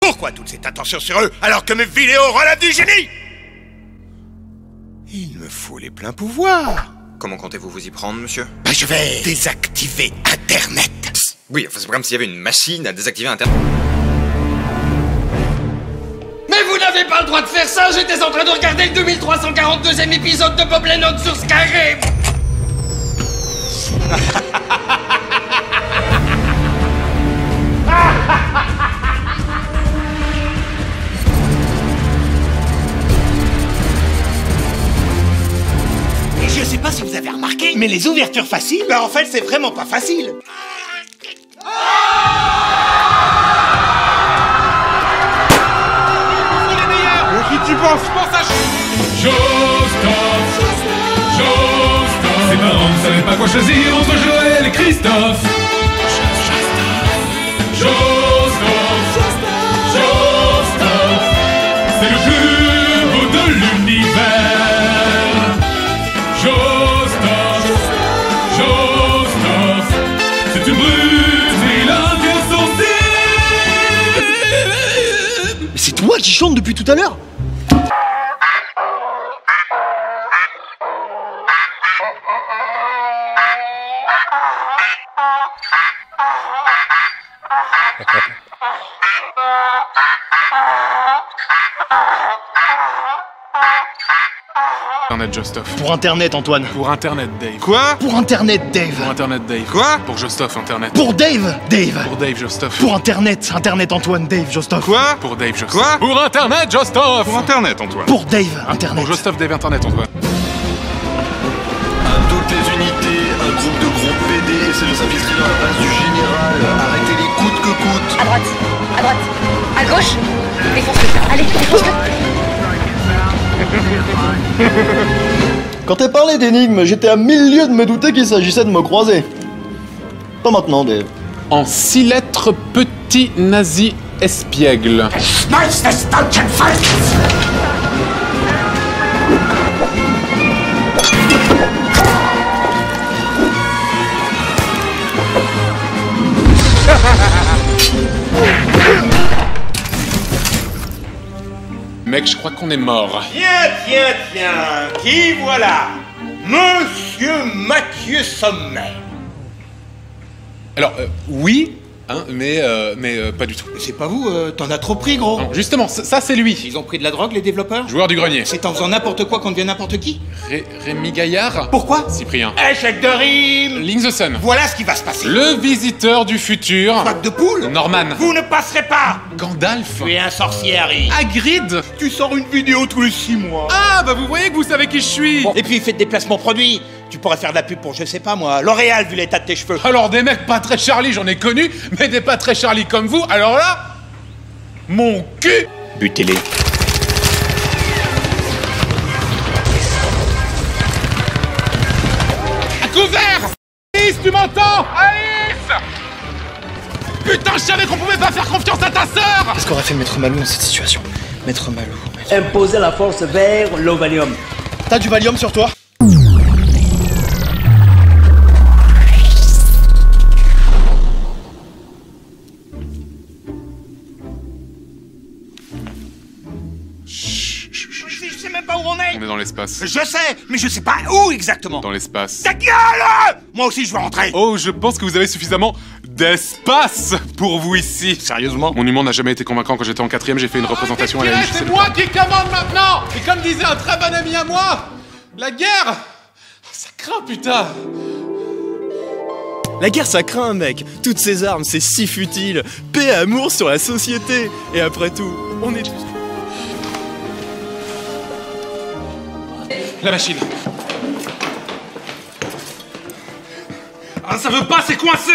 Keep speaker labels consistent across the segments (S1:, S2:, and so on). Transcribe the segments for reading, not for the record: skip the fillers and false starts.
S1: Pourquoi toute cette attention sur eux alors que mes vidéos relèvent du génie? Il me faut les pleins pouvoirs.
S2: Comment comptez-vous vous y prendre, monsieur?
S1: Bah, je vais désactiver Internet.
S2: Psst. Oui, enfin, c'est pas comme s'il y avait une machine à désactiver Internet.
S3: Mais vous n'avez pas le droit de faire ça. J'étais en train de regarder le 2342e épisode de Bob Lennon sur Skyrim.
S1: Je sais pas si vous avez remarqué, mais les ouvertures faciles, bah en fait c'est vraiment pas facile.
S4: C'est les meilleurs. À qui tu penses? Je pense à
S5: Joe-Stop. Ses parents ne savaient pas quoi choisir entre Joël et Christophe. Joe-Stop. C'est le plus beau de l'univers. Joe-Stop. C'est une brute et l'un sensible.
S6: Mais c'est toi qui chante depuis tout à l'heure?
S5: Internet, Joe-Stop.
S6: Pour Internet, Antoine.
S5: Pour Internet, Dave.
S4: Quoi?
S6: Pour Internet, Dave.
S5: Pour Internet, Dave.
S4: Quoi?
S5: Pour Joe-Stop, Internet.
S6: Pour Dave, Dave.
S5: Pour Dave, Joe-Stop.
S6: Pour Internet, Internet, Antoine, Dave, Joe-Stop.
S4: Quoi?
S5: Pour Dave, Joe-Stop.
S4: Quoi?
S5: Pour Internet, Joe-Stop.
S4: Pour Internet, Antoine.
S6: Pour Dave, Internet.
S5: Pour Joe-Stop, Dave, Internet, Antoine.
S7: À toutes les unités, un groupe de gros PD essaie de s'infiltrer dans la base du général. Arrêtez les coûte que coûte.
S8: À droite, à gauche, défonce-le. Allez, défonce-le.
S6: Quand t'as parlé d'énigmes, j'étais à 1000 lieues de me douter qu'il s'agissait de me croiser. Pas maintenant, Dave.
S5: En 6 lettres, petit nazi espiègle. Mec, je crois qu'on est mort.
S1: Tiens, qui voilà? Monsieur Mathieu Sommet.
S5: Alors, oui, hein, mais pas du tout.
S1: C'est pas vous, t'en as trop pris, gros.
S5: Non, justement, ça c'est lui.
S1: Ils ont pris de la drogue, les développeurs?
S5: Joueur du grenier.
S1: C'est en faisant n'importe quoi qu'on devient n'importe qui?
S5: Rémi Gaillard.
S1: Pourquoi?
S5: Cyprien.
S1: Échec de rime.
S5: Link the Sun.
S1: Voilà ce qui va se passer.
S5: Le visiteur du futur.
S1: Patte de poule.
S5: Norman.
S1: Vous ne passerez pas.
S5: Gandalf.
S1: Tu es un sorcier, Harry.
S5: Hagrid.
S1: Tu sors une vidéo tous les 6 mois.
S5: Ah, bah vous voyez que vous savez qui je suis.
S1: Bon, et puis faites des placements produits. Tu pourrais faire de la pub pour, je sais pas moi, L'Oréal, vu l'état de tes cheveux.
S5: Alors des mecs pas très Charlie, j'en ai connu, mais des pas très Charlie comme vous, alors là, mon cul.
S1: Butez-les.
S5: À couvert. Alice, tu m'entends? Alice. Putain, je savais qu'on pouvait pas faire confiance à ta sœur.
S6: Qu'est-ce qu'aurait fait Maître Malou dans cette situation? Maître Malou.
S9: Imposer la force vers l'ovalium.
S6: T'as du Valium sur toi?
S1: Je sais même pas où on est.
S5: On est dans l'espace.
S1: Je sais, mais je sais pas où exactement.
S5: Dans l'espace.
S1: Ta gueule! Moi aussi, je veux rentrer.
S5: Oh, je pense que vous avez suffisamment d'espace pour vous ici.
S1: Sérieusement?
S5: Mon humour n'a jamais été convaincant. Quand j'étais en 4ème, j'ai fait une représentation à la Niche.
S4: C'est moi qui commande maintenant. Et comme disait un très bon ami à moi, la guerre, ça craint, putain.
S10: La guerre ça craint mec, toutes ces armes c'est si futile, paix et amour sur la société, et après tout, on est tous...
S5: La machine. Ah, ça veut pas, c'est coincé.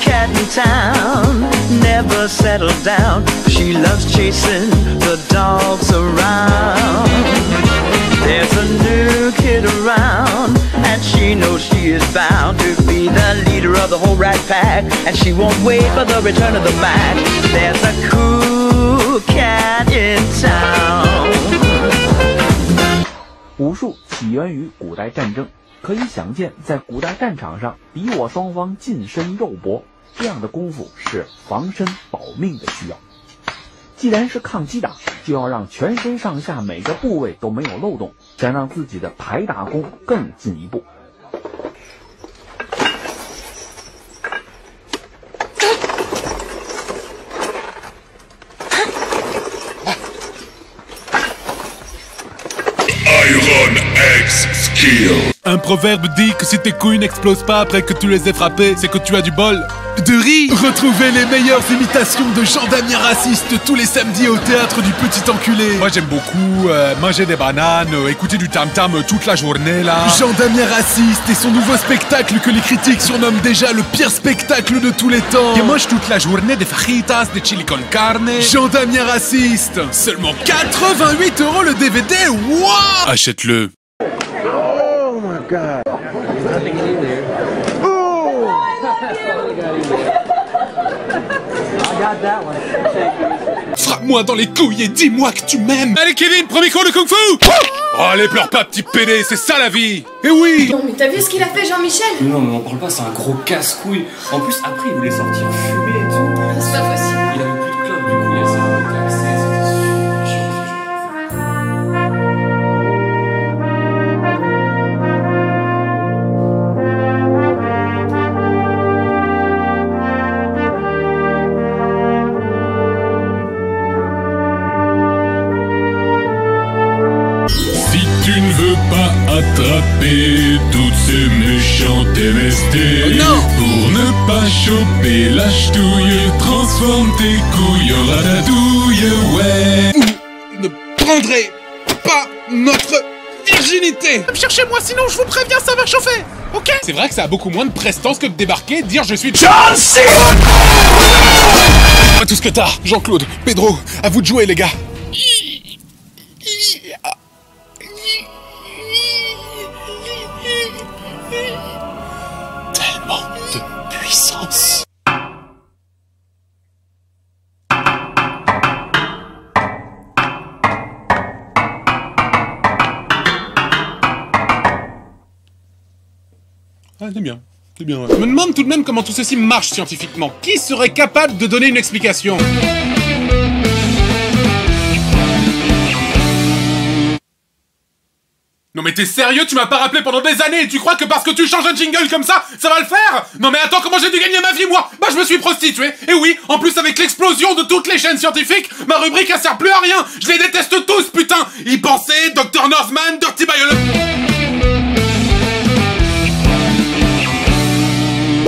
S11: Cat in town, never settled down. She loves chasing the dogs around. There's a new kid around, and she knows she is bound to be the leader of the whole rat pack, and she won't wait for the return of the Mac. There's a cool cat in town.
S12: 武术起源于古代战争，可以想见，在古代战场上，敌我双方近身肉搏，这样的功夫是防身保命的需要。既然是抗击打，就要让全身上下每个部位都没有漏洞，想让自己的排打功更进一步。
S13: Iron X Skill. Un proverbe dit que si tes couilles n'explosent pas après que tu les aies frappées, c'est que tu as du bol. De riz. Retrouvez les meilleures imitations de Jean-Damien Raciste tous les samedis au théâtre du Petit Enculé. Moi j'aime beaucoup manger des bananes, écouter du tam-tam toute la journée là. Jean-Damien Raciste et son nouveau spectacle que les critiques surnomment déjà le pire spectacle de tous les temps. Je mange toute la journée des fajitas, des chili con carne. Jean-Damien Raciste. Seulement 88 € le DVD, wow. Achète-le.
S14: Oh my god.
S13: Frappe-moi dans les couilles et dis-moi que tu m'aimes. Allez Kevin, premier cours de kung-fu. Oh, allez, pleure pas, petit pédé, c'est ça la vie. Eh oui.
S15: Non mais t'as vu ce qu'il a fait Jean-Michel?
S16: Non mais on parle pas, c'est un gros casse-couille. En plus après il voulait sortir fumer et tout.
S15: C'est pas possible.
S16: Il avait plus de club, du coup il a essayé de monter accès, c'était super chiant.
S13: Tu ne veux pas attraper toutes ces méchantes MST. Non. Pour ne pas choper la ch'touille, transforme tes couilles en ratatouille, ouais.
S5: Vous ne prendrez pas notre virginité. Cherchez-moi sinon je vous préviens ça va chauffer. Ok. C'est vrai que ça a beaucoup moins de prestance que de débarquer et de dire je suis John Cena. Pas tout ce que t'as. Jean-Claude, Pedro, à vous de jouer les gars. Tellement de puissance. Ah, c'est bien. C'est bien, ouais. Je me demande tout de même comment tout ceci marche scientifiquement. Qui serait capable de donner une explication? Non mais t'es sérieux? Tu m'as pas rappelé pendant des années et tu crois que parce que tu changes un jingle comme ça va le faire? Non mais attends, comment j'ai dû gagner ma vie moi? Bah je me suis prostitué. Et oui, en plus avec l'explosion de toutes les chaînes scientifiques, ma rubrique elle sert plus à rien. Je les déteste tous, putain. Y-Penser, Dr Northman, Dirty Biology.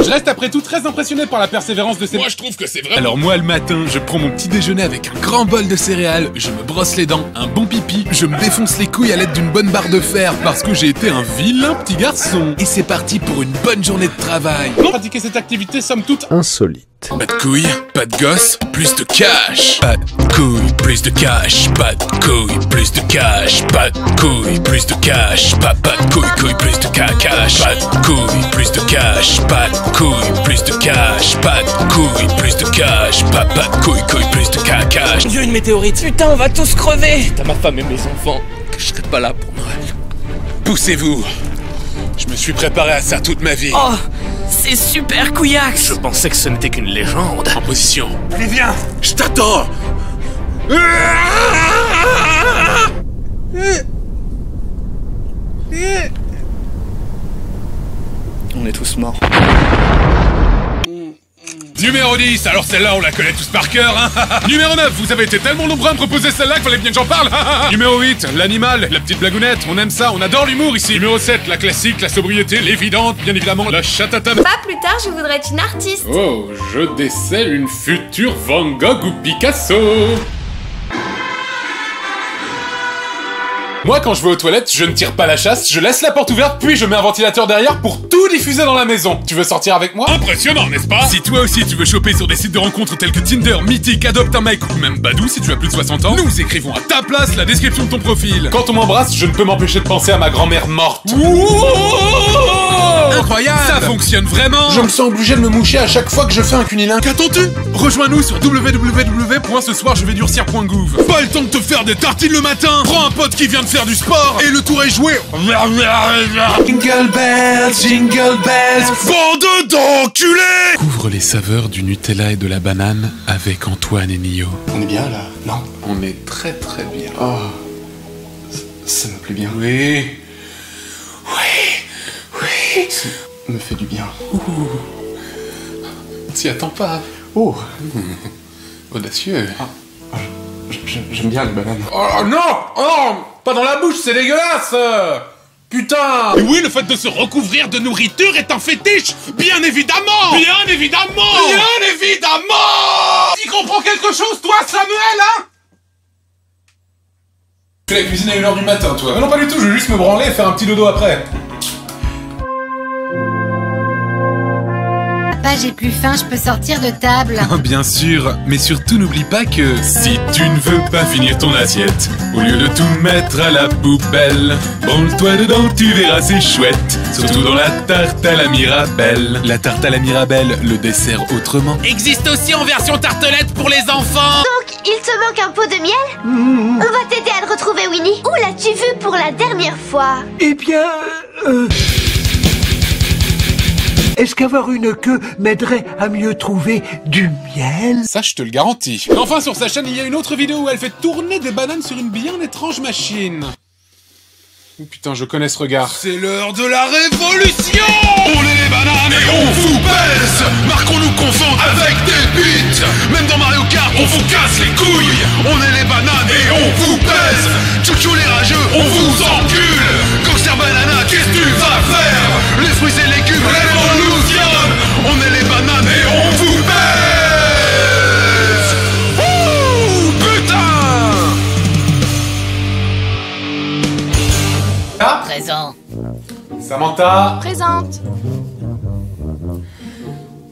S5: Je reste après tout très impressionné par la persévérance de ces... Moi je trouve que c'est vrai. Alors moi le matin, je prends mon petit déjeuner avec un grand bol de céréales, je me brosse les dents, un bon pipi, je me défonce les couilles à l'aide d'une bonne barre de fer parce que j'ai été un vilain petit garçon. Et c'est parti pour une bonne journée de travail. Non, pratiquer cette activité somme toute
S17: insolite.
S13: Pas de couilles, pas de gosse, plus de cash. Pas de couilles, plus de cash. Pas de couilles, plus de cash. Pas de couilles, plus de cash. Pas de couilles, plus de cash. Pas de couilles, plus de cash. Pas de couilles, plus de cash. Pas de couilles, plus de cash. Pas de couilles, plus de cash.
S18: Dieu, une météorite. Putain, on va tous crever. T'as ma femme et mes enfants, que je serai pas là pour Noël.
S13: Poussez-vous. Je me suis préparé à ça toute ma vie.
S18: Oh, c'est super couillax.
S13: Je pensais que ce n'était qu'une légende. En position. Allez, viens. Je t'attends.
S18: On est tous morts.
S13: Numéro 10, alors celle-là on la connaît tous par cœur, hein. Numéro 9, vous avez été tellement nombreux à me proposer celle-là qu'il fallait bien que j'en parle. Numéro 8, l'animal, la petite blagounette, on aime ça, on adore l'humour ici. Numéro 7, la classique, la sobriété, l'évidente, bien évidemment, la chatatata.
S15: Pas plus tard, je voudrais être une artiste.
S13: Oh, je décèle une future Van Gogh ou Picasso. Moi, quand je vais aux toilettes, je ne tire pas la chasse, je laisse la porte ouverte, puis je mets un ventilateur derrière pour tout diffuser dans la maison. Tu veux sortir avec moi? Impressionnant, n'est-ce pas? Si toi aussi tu veux choper sur des sites de rencontres tels que Tinder, Mythic, Adopte un mec ou même Badoo si tu as plus de 60 ans, nous écrivons à ta place la description de ton profil. Quand on m'embrasse, je ne peux m'empêcher de penser à ma grand-mère morte.
S5: incroyable! Ça fonctionne vraiment! Je me sens obligé de me moucher à chaque fois que je fais un cunilin. Qu'attends-tu? Rejoins-nous sur www.cessoirjevairdurcir.gouv. Pas le temps de te faire des tartines le matin! Prends un pote qui vient de faire du sport et le tour est joué! Jingle bells, bande d'enculés! Couvre les saveurs du Nutella et de la banane avec Antoine et Nio.
S4: On est bien là? Non? On est très très bien. Oh, ça me plaît bien.
S5: Oui.
S4: Ça me fait du bien.
S5: T'y attends pas.
S4: Oh.
S5: Audacieux.
S4: J'aime bien les bananes.
S5: Oh non! Oh! Pas dans la bouche, c'est dégueulasse! Putain! Et oui, le fait de se recouvrir de nourriture est un fétiche! Bien évidemment! Bien évidemment! Bien évidemment! Tu comprends quelque chose, toi, Samuel, hein? Tu fais la cuisine à 1h du matin, toi? Non, pas du tout, je vais juste me branler et faire un petit dodo après.
S17: Papa, j'ai plus faim, je peux sortir de table.
S5: Bien sûr, mais surtout n'oublie pas que si tu ne veux pas finir ton assiette, au lieu de tout mettre à la poubelle, branle-toi dedans, tu verras, c'est chouette. Surtout dans la tarte à la Mirabelle. La tarte à la Mirabelle, le dessert autrement, existe aussi en version tartelette pour les enfants.
S15: Donc, il te manque un pot de miel? On va t'aider à le retrouver, Winnie. Où l'as-tu vu pour la dernière fois?
S9: Eh bien, est-ce qu'avoir une queue m'aiderait à mieux trouver du miel?
S5: Ça, je te le garantis. Enfin, sur sa chaîne, il y a une autre vidéo où elle fait tourner des bananes sur une bien étrange machine. Oh putain, je connais ce regard. C'est l'heure de la révolution! On est les bananes et on vous baise! Marc, on nous confond avec des bites! Même dans Mario Kart, on vous casse les couilles! On est les bananes et on vous baise! Tchou les rageux, on vous encule! Gangster Banana, qu'est-ce que tu vas faire? Les fruits et légumes, révolution! On est les bananes et on vous baise! Ouh, putain!
S17: Présent.
S5: Samantha.
S15: Présente.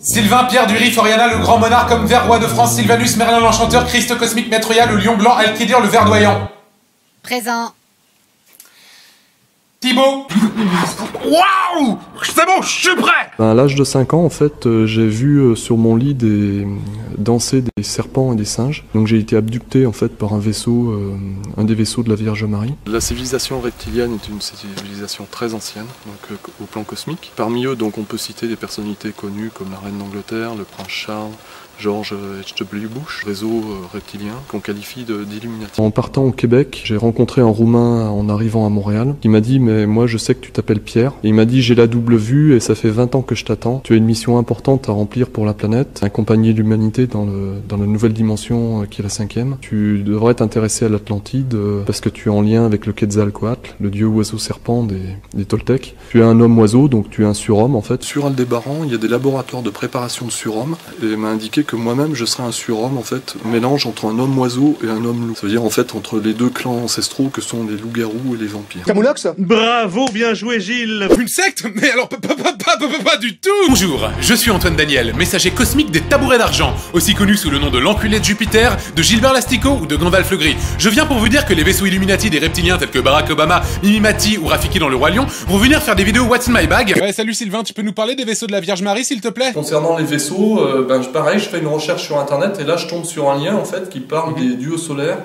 S5: Sylvain, Pierre Dury, Floriana, le grand monarque, comme vert roi de France, Sylvanus, Merlin l'enchanteur, Christ cosmique, Maître Royal, le lion blanc, Alkidir, le verdoyant.
S17: Présent.
S5: Thibaut. Waouh! C'est bon, je suis prêt!
S19: À l'âge de 5 ans, en fait, j'ai vu sur mon lit danser des serpents et des singes. Donc j'ai été abducté en fait par un vaisseau, un des vaisseaux de la Vierge Marie. La civilisation reptilienne est une civilisation très ancienne, donc au plan cosmique. Parmi eux, donc, on peut citer des personnalités connues comme la reine d'Angleterre, le prince Charles, George H.W. Bush, réseau reptilien qu'on qualifie d'Illuminati. En partant au Québec, j'ai rencontré un Roumain en arrivant à Montréal qui m'a dit « mais moi je sais que tu t'appelles Pierre ». Et il m'a dit « j'ai la double vue et ça fait 20 ans que je t'attends. Tu as une mission importante à remplir pour la planète, accompagner l'humanité dans la nouvelle dimension qui est la 5e. Tu devrais t'intéresser à l'Atlantide parce que tu es en lien avec le Quetzalcoatl, le dieu oiseau-serpent des Toltecs. Tu es un homme-oiseau, donc tu es un surhomme en fait. Sur Aldébaran, il y a des laboratoires de préparation de surhommes et il m'a indiqué que moi-même je serais un surhomme en fait, mélange entre un homme-oiseau et un homme-loup. Ça veut dire en fait entre les deux clans ancestraux que sont les loups-garous et les vampires.
S20: Camoulox? Bravo, bien joué Gilles.
S5: Une secte? Mais alors pas du tout. Bonjour, je suis Antoine Daniel, messager cosmique des tabourets d'argent, aussi connu sous le nom de l'enculé de Jupiter, de Gilbert Lastico ou de Gandalf le Gris. Je viens pour vous dire que les vaisseaux Illuminati des reptiliens tels que Barack Obama, Mimi Mati ou Rafiki dans le Roi Lion vont venir faire des vidéos What's in my bag. Ouais, salut Sylvain, tu peux nous parler des vaisseaux de la Vierge Marie s'il te plaît?
S19: Concernant les vaisseaux, pareil, je fais une recherche sur internet et là je tombe sur un lien en fait qui parle des dieux solaires.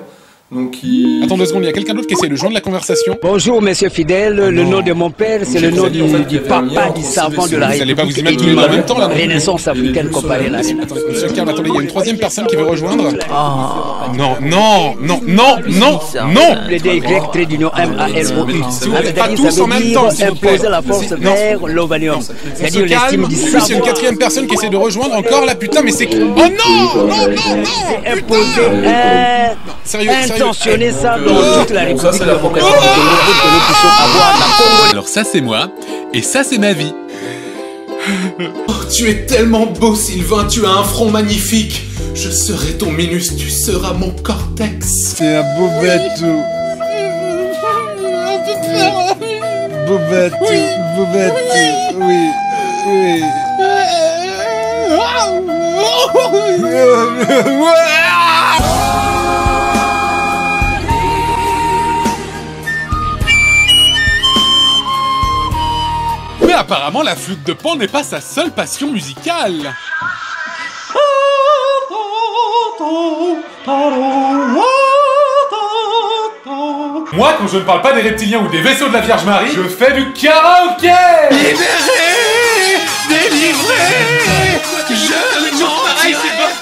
S19: Donc qui...
S5: Attends 2 secondes, il y a quelqu'un d'autre qui essaie de joindre la conversation.
S9: Bonjour, monsieur fidèle. Le nom de mon père, c'est le nom du papa du savant de la République.
S5: Vous allez pas vous y mettre tous les deux en même temps là, non?
S9: Renaissance africaine comparée là.
S5: Attendez, monsieur Carl, attendez, il y a une 3e personne qui veut rejoindre. Non.
S9: Le DY trait d'union MALOU.
S5: Pas tous en même temps, s'il vous plaît.
S9: Imposer la force vers l'ovalium. C'est-à-dire l'estime du
S5: savoir. Il y a une 4e personne qui essaie de rejoindre encore là, putain, mais c'est... Oh non.
S9: C'est imposer
S5: Sérieux.
S9: intentionner ça dans toute la République démocratique du Congo pour que nous puissions avoir la Congo.
S5: Alors ça c'est moi, et ça c'est ma vie. Oh, tu es tellement beau Sylvain, tu as un front magnifique. Je serai ton Minus, tu seras mon Cortex.
S20: C'est un beau bateau. Beau bateau, oui.
S5: Apparemment, la flûte de Pan n'est pas sa seule passion musicale. Moi, quand je ne parle pas des reptiliens ou des vaisseaux de la Vierge Marie, je fais du karaoké.
S4: Libéré, délivré, je m'en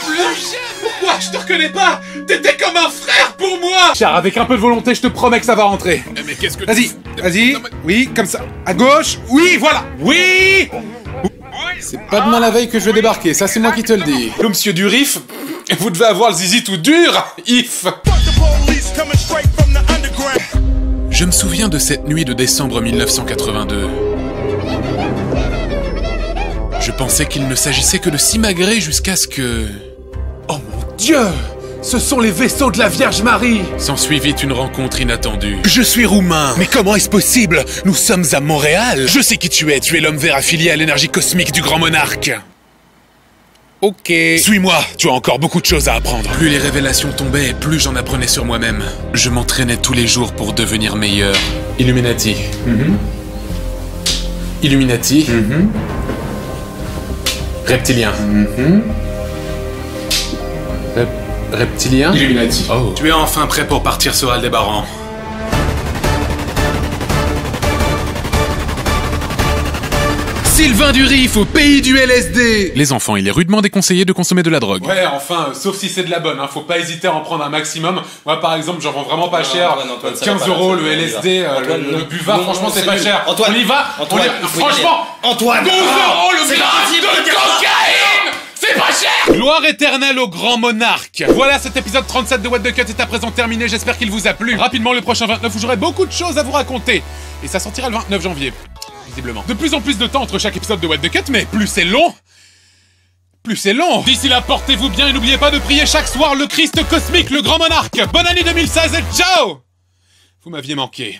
S4: plus.
S5: Pourquoi je te reconnais pas? T'étais comme un frère pour moi. Char, avec un peu de volonté, je te promets que ça va rentrer. Mais qu'est-ce que...
S4: Vas-y, oui, comme ça. À gauche, oui, voilà, oui.
S5: C'est pas demain la veille que je vais débarquer, ça c'est moi qui te le dis. Le monsieur du riff, vous devez avoir le zizi tout dur, if. Je me souviens de cette nuit de décembre 1982. Je pensais qu'il ne s'agissait que de s'immagrer jusqu'à ce que... Oh mon Dieu! Ce sont les vaisseaux de la Vierge Marie! S'ensuivit une rencontre inattendue. Je suis roumain! Mais comment est-ce possible? Nous sommes à Montréal! Je sais qui tu es l'homme vert affilié à l'énergie cosmique du Grand Monarque! Ok. Suis-moi, tu as encore beaucoup de choses à apprendre. Plus les révélations tombaient, plus j'en apprenais sur moi-même. Je m'entraînais tous les jours pour devenir meilleur. Illuminati. Illuminati. Reptilien. Reptilien. Illuminati. Oh. Tu es enfin prêt pour partir sur Aldébaran. Sylvain Durif au pays du LSD. Les enfants, il est rudement déconseillé de consommer de la drogue. Ouais, enfin, sauf si c'est de la bonne, hein. Faut pas hésiter à en prendre un maximum. Moi, par exemple, j'en vends vraiment pas cher. 15 € le LSD, le Buvard, franchement, c'est pas cher.
S3: Antoine,
S5: on y va. Franchement,
S3: Antoine,
S5: 12 € le gramme de cocaïne. C'est pas cher! Gloire éternelle au grand monarque! Voilà, cet épisode 37 de What the Cut est à présent terminé, j'espère qu'il vous a plu. Rapidement, le prochain 29 où j'aurai beaucoup de choses à vous raconter. Et ça sortira le 29 janvier, visiblement. De plus en plus de temps entre chaque épisode de What the Cut, mais plus c'est long, plus c'est long. D'ici là, portez-vous bien et n'oubliez pas de prier chaque soir le Christ cosmique, le grand monarque. Bonne année 2016 et ciao! Vous m'aviez manqué.